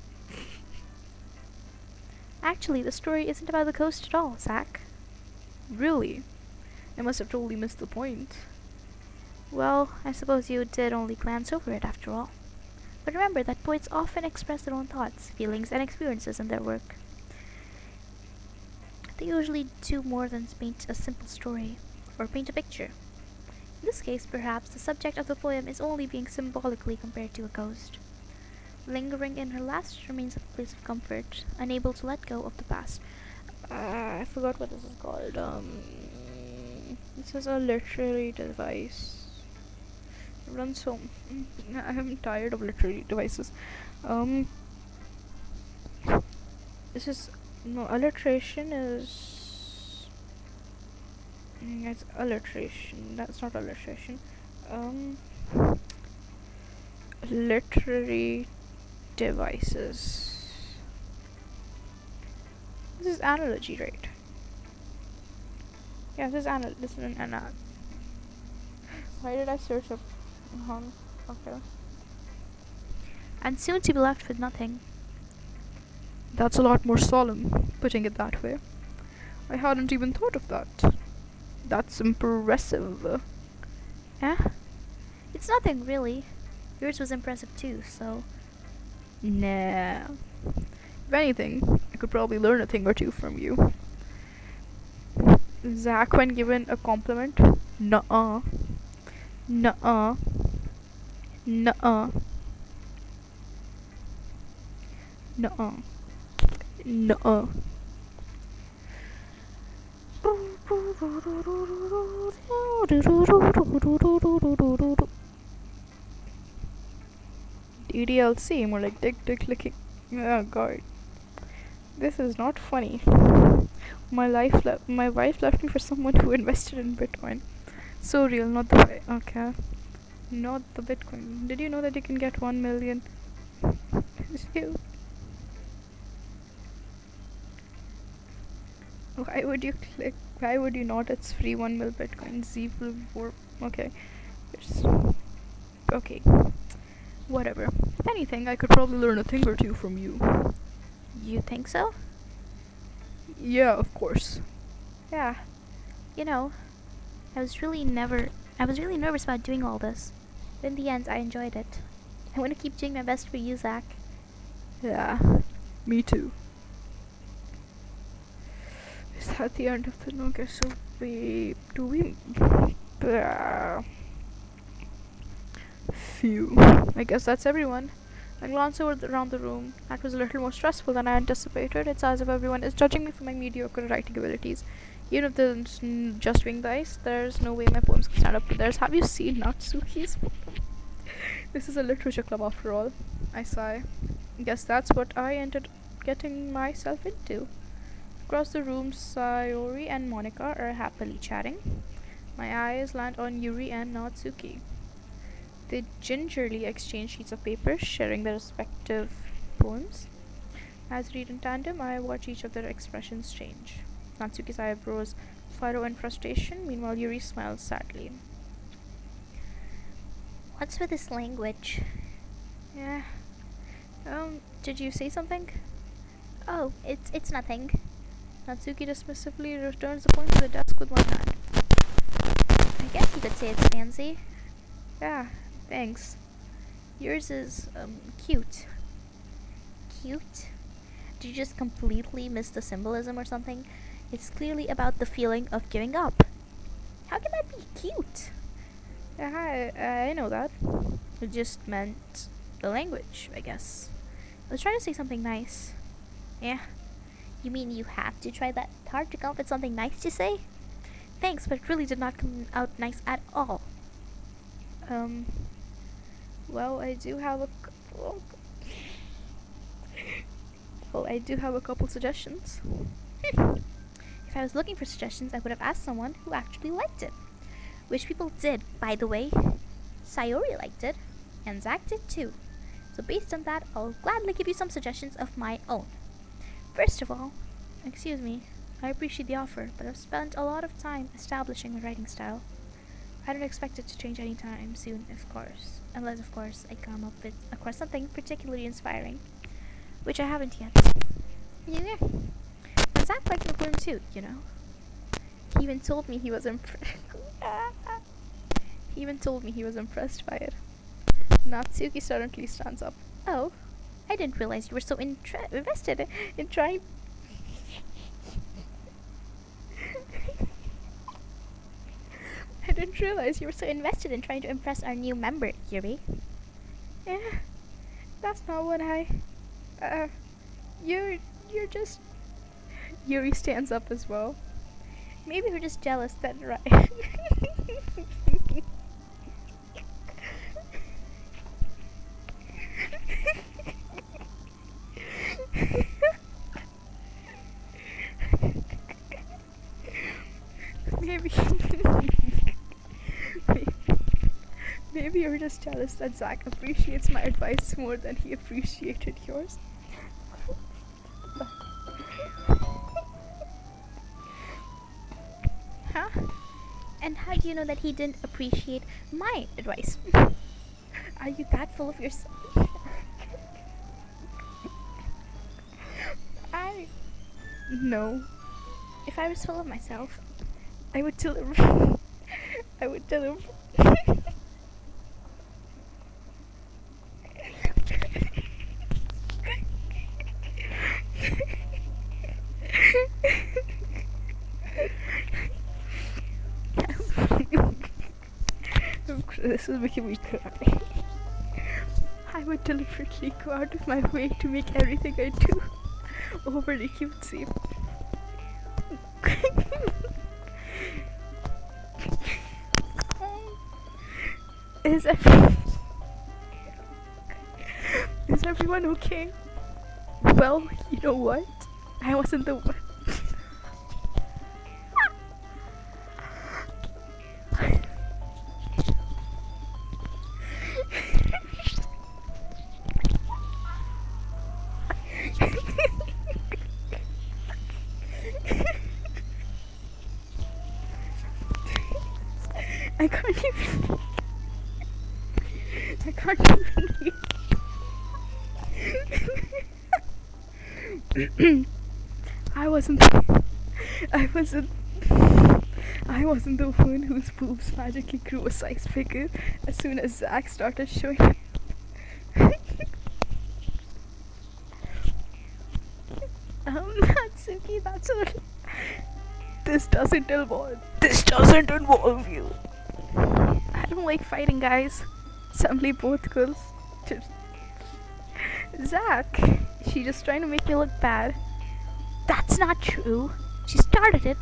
Actually, the story isn't about the ghost at all, Zach. Really? I must have totally missed the point. Well, I suppose you did only glance over it after all. But remember that poets often express their own thoughts, feelings, and experiences in their work. They usually do more than paint a simple story, or paint a picture. In this case, perhaps, the subject of the poem is only being symbolically compared to a ghost. Lingering in her last remains of a place of comfort, unable to let go of the past. I forgot what this is called. This is a literary device. It runs so... I'm tired of literary devices. This is... No, alliteration is... it's alliteration. That's not alliteration. Literary devices. This is analogy, right? Yeah, this is an analogy. Why did I search up? Okay. And soon to be left with nothing. That's a lot more solemn, putting it that way. I hadn't even thought of that. That's impressive. Eh? It's nothing, really. Yours was impressive too, so... Nah. If anything, I could probably learn a thing or two from you. Zach, when given a compliment, nuh-uh. Nuh-uh. Nuh-uh. Nuh-uh. Nuh-uh. DDLC, more like dick clicking. Oh god. This is not funny. My wife left me for someone who invested in Bitcoin. So real, not the okay. Not the Bitcoin. Did you know that you can get 1 million? Why would you click? Why would you not? It's free 1 mil Bitcoin. Z will work. Okay. It's okay. Whatever. If anything, I could probably learn a thing or two from you. You think so? Yeah, of course. Yeah. You know, I was really nervous about doing all this. But in the end, I enjoyed it. I want to keep doing my best for you, Zach. Yeah, me too. Is that the end of the note? So Phew. I guess that's everyone. I glance around the room. That was a little more stressful than I anticipated. It's as if everyone is judging me for my mediocre writing abilities. Even if there's just winged dice, there's no way my poems can stand up to theirs. Have you seen Natsuki's poem? This is a literature club after all. I sigh. Guess that's what I ended getting myself into. Across the room, Sayori and Monica are happily chatting. My eyes land on Yuri and Natsuki. They gingerly exchange sheets of paper, sharing their respective poems. As we read in tandem, I watch each of their expressions change. Natsuki's eyebrows furrow in frustration, meanwhile Yuri smiles sadly. What's with this language? Yeah. Did you say something? Oh, it's nothing. Natsuki dismissively returns the poem to the desk with one hand. I guess you could say it's fancy. Yeah, thanks. Yours is, cute. Cute? Did you just completely miss the symbolism or something? It's clearly about the feeling of giving up. How can that be cute? Yeah, I know that. It just meant the language, I guess. I was trying to say something nice. Yeah. You mean you have to try that hard to come up with something nice to say? Thanks, but it really did not come out nice at all. Well, I do have a couple suggestions. If I was looking for suggestions, I would have asked someone who actually liked it. Which people did, by the way. Sayori liked it, and Zach did too. So based on that, I'll gladly give you some suggestions of my own. First of all, Excuse me, I appreciate the offer, but I've spent a lot of time establishing my writing style. I don't expect it to change anytime soon, unless of course I come up with something particularly inspiring, which I haven't yet. yeah. Zach liked the poem too, you know. He even told me he was impressed. He even told me he was impressed by it. Natsuki suddenly stands up. Oh, I didn't realize you were so invested in trying. I didn't realize you were so invested in trying to impress our new member, Yuri. Yeah, that's not what I. You're just. Yuri stands up as well. Maybe we're just jealous that right. Maybe. Maybe you're just jealous that Zach appreciates my advice more than he appreciated yours. Huh? And how do you know that he didn't appreciate my advice? Are you that full of yourself? No. If I was full of myself, I would tell him. I would tell him. This is making me cry. I would deliberately go out of my way to make everything I do overly cutesy. Is everyone okay? Well, you know what? I wasn't the one. I can't even I wasn't the one whose boobs magically grew a size bigger as soon as Zach started showing. Natsuki, that's all. This doesn't involve you. I don't like fighting, guys. Suddenly both girls just... Zach, she's just trying to make you look bad. that's not true. She started it.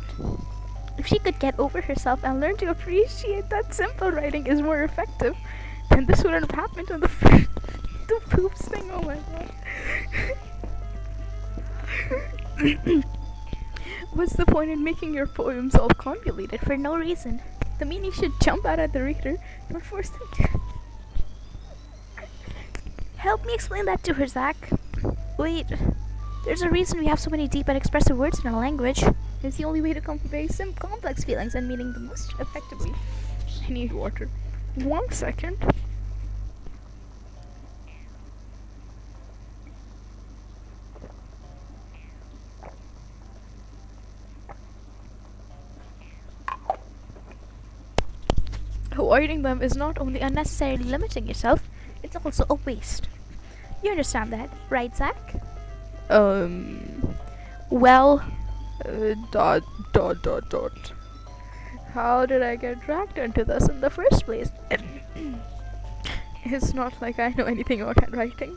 If she could get over herself and learn to appreciate that simple writing is more effective, then this wouldn't have happened on the poops thing. Oh my god. What's the point in making your poems all convoluted for no reason? The meaning should jump out at the reader, not force them to. Help me explain that to her, Zach. Wait, there's a reason we have so many deep and expressive words in our language. It's the only way to convey some complex feelings and meaning the most effectively. I need water. 1 second. Avoiding them is not only unnecessarily limiting yourself, It's also a waste. You understand that, right, Zach? well, dot dot dot dot. How did I get dragged into this in the first place? It's not like I know anything about handwriting.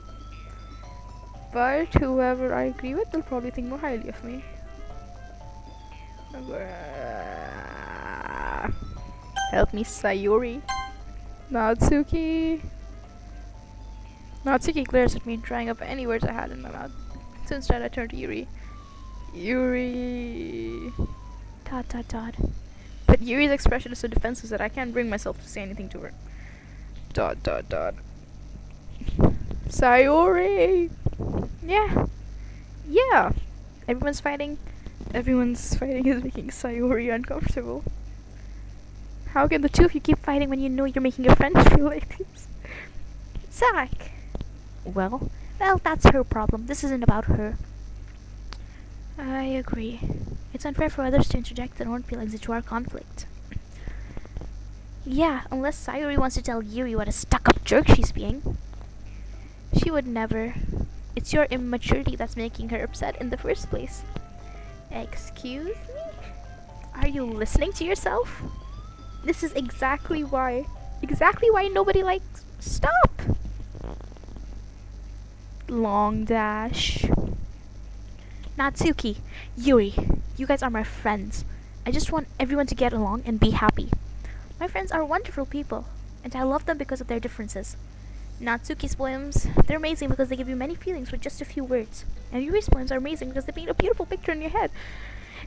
But whoever I agree with will probably think more highly of me. Help me, Sayuri. Natsuki. Natsuki glares at me, drying up any words I had in my mouth. So instead I turn to Yuri. Yuri. Dot dot dot. But Yuri's expression is so defensive that I can't bring myself to say anything to her. Dot dot dot. Sayuri! Yeah. Yeah. Everyone's fighting. Everyone's fighting is making Sayuri uncomfortable. How can the two of you keep fighting when you know you're making your friends feel like this? Zach! Well, that's her problem. This isn't about her. I agree. It's unfair for others to interject their own feelings into our conflict. Yeah, unless Sayuri wants to tell Yuri what a stuck-up jerk she's being. She would never. It's your immaturity that's making her upset in the first place. Excuse me? Are you listening to yourself? This is exactly why nobody likes. Stop! Long dash. Natsuki, Yuri, you guys are my friends. I just want everyone to get along and be happy. My friends are wonderful people, and I love them because of their differences. Natsuki's poems, they're amazing because they give you many feelings with just a few words. And Yuri's poems are amazing because they paint a beautiful picture in your head.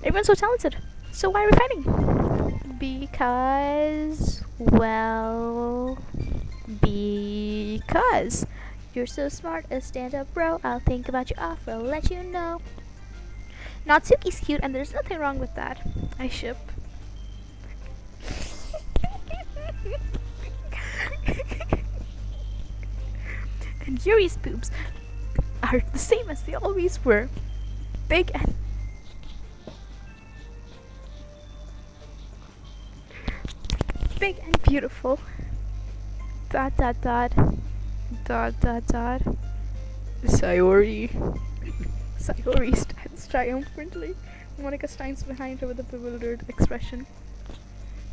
Everyone's so talented. So why are we fighting? Because you're so smart, a stand-up bro. I'll think about you off, I'll let you know. Natsuki's cute, and there's nothing wrong with that. I ship. And Yuri's boobs are the same as they always were. Big and beautiful. Dot dot dot. Dot dot dot. Sayori. Sayori stands triumphantly. Monica stands behind her with a bewildered expression.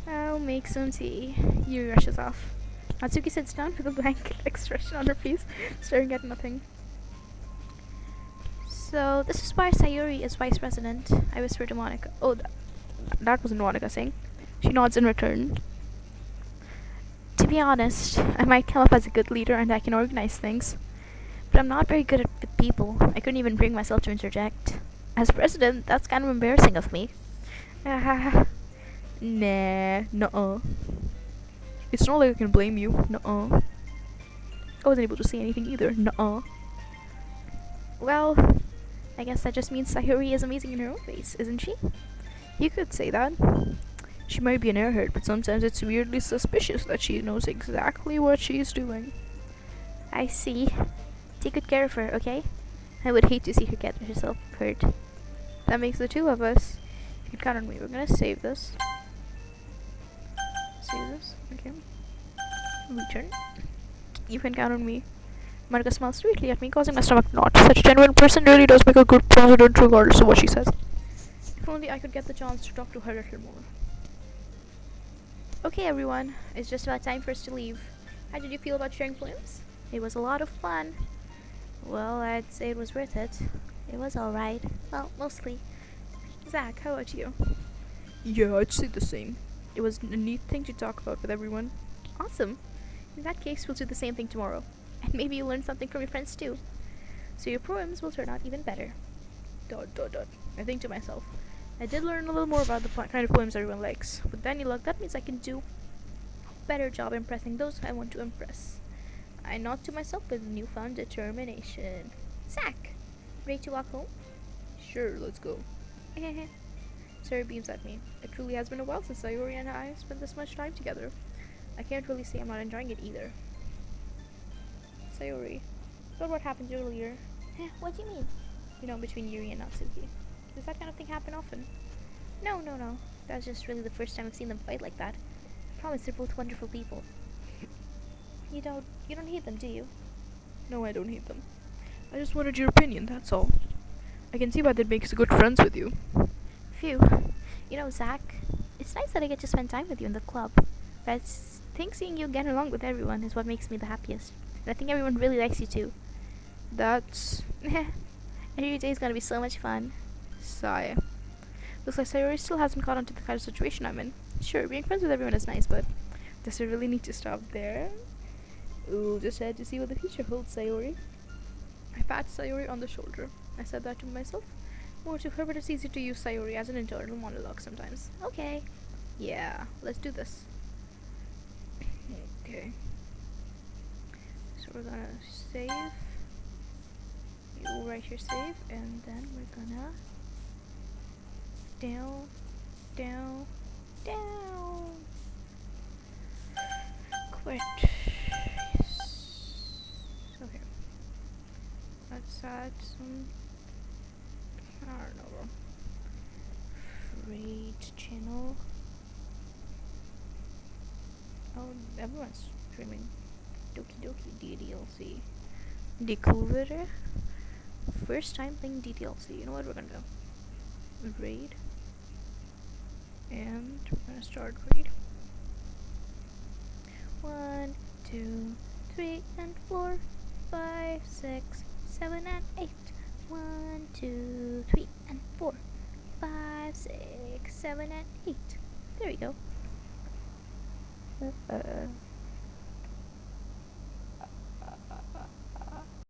I'll make some tea. Yuri rushes off. Natsuki sits down with a blank expression on her face, staring at nothing. So, this is why Sayuri is vice president, I whisper to Monica. Oh, that wasn't Monica saying. She nods in return. To be honest, I might come up as a good leader and I can organize things. But I'm not very good with people. I couldn't even bring myself to interject. As president, that's kind of embarrassing of me. Nah, nuh-uh. It's not like I can blame you, nuh-uh. I wasn't able to say anything either, nuh-uh. Well, I guess that just means Sayuri is amazing in her own ways, isn't she? You could say that. She might be an airhead, but sometimes it's weirdly suspicious that she knows exactly what she's doing. I see. Take good care of her, okay? I would hate to see her get herself hurt. That makes the two of us. You can count on me. We're gonna save this. Save this. Okay. Return. You can count on me. Monica smiles sweetly at me, causing my stomach knot. Such a genuine person really does make a good president regardless of what she says. If only I could get the chance to talk to her a little more. Okay, everyone. It's just about time for us to leave. How did you feel about sharing poems? It was a lot of fun. Well, I'd say it was worth it. It was alright. Well, mostly. Zach, how about you? Yeah, I'd say the same. It was a neat thing to talk about with everyone. Awesome. In that case, we'll do the same thing tomorrow. And maybe you'll learn something from your friends too. So your poems will turn out even better. Dot dot dot. I think to myself, I did learn a little more about the kind of poems everyone likes. With any luck, that means I can do a better job impressing those I want to impress. I nod to myself with newfound determination. Zach, ready to walk home? Sure, let's go. Sarah beams at me. It truly has been a while since Sayori and I spent this much time together. I can't really say I'm not enjoying it either. Sayori, about what happened earlier. What do you mean? You know, between Yuri and Natsuki. Does that kind of thing happen often? No. That's just really the first time I've seen them fight like that. I promise they're both wonderful people. You don't hate them, do you? No, I don't hate them. I just wanted your opinion, that's all. I can see why that makes good friends with you. Phew. You know, Zach, it's nice that I get to spend time with you in the club. But I think seeing you get along with everyone is what makes me the happiest. And I think everyone really likes you too. That's... Every day is gonna be so much fun. Sigh. Looks like Sayori still hasn't caught on to the kind of situation I'm in. Sure, being friends with everyone is nice, but does it really need to stop there? We'll just have to see what the future holds, Sayori. I pat Sayori on the shoulder. I said that to myself. More to her, but it's easy to use Sayori as an internal monologue sometimes. Okay. Yeah, let's do this. Okay. So we're gonna save. You write your save, and then we're gonna down. Quit. Yes. Okay. Let's add some. I don't know. Raid channel. Oh, everyone's streaming Doki DDLC. Découvrir. First time playing DDLC. You know what we're gonna do? Raid. And we're gonna start raid. 1, 2, 3, and 4, 5, 6, 7, and 8. 1, 2, 3, and 4, 5, 6, 7, and 8. There we go.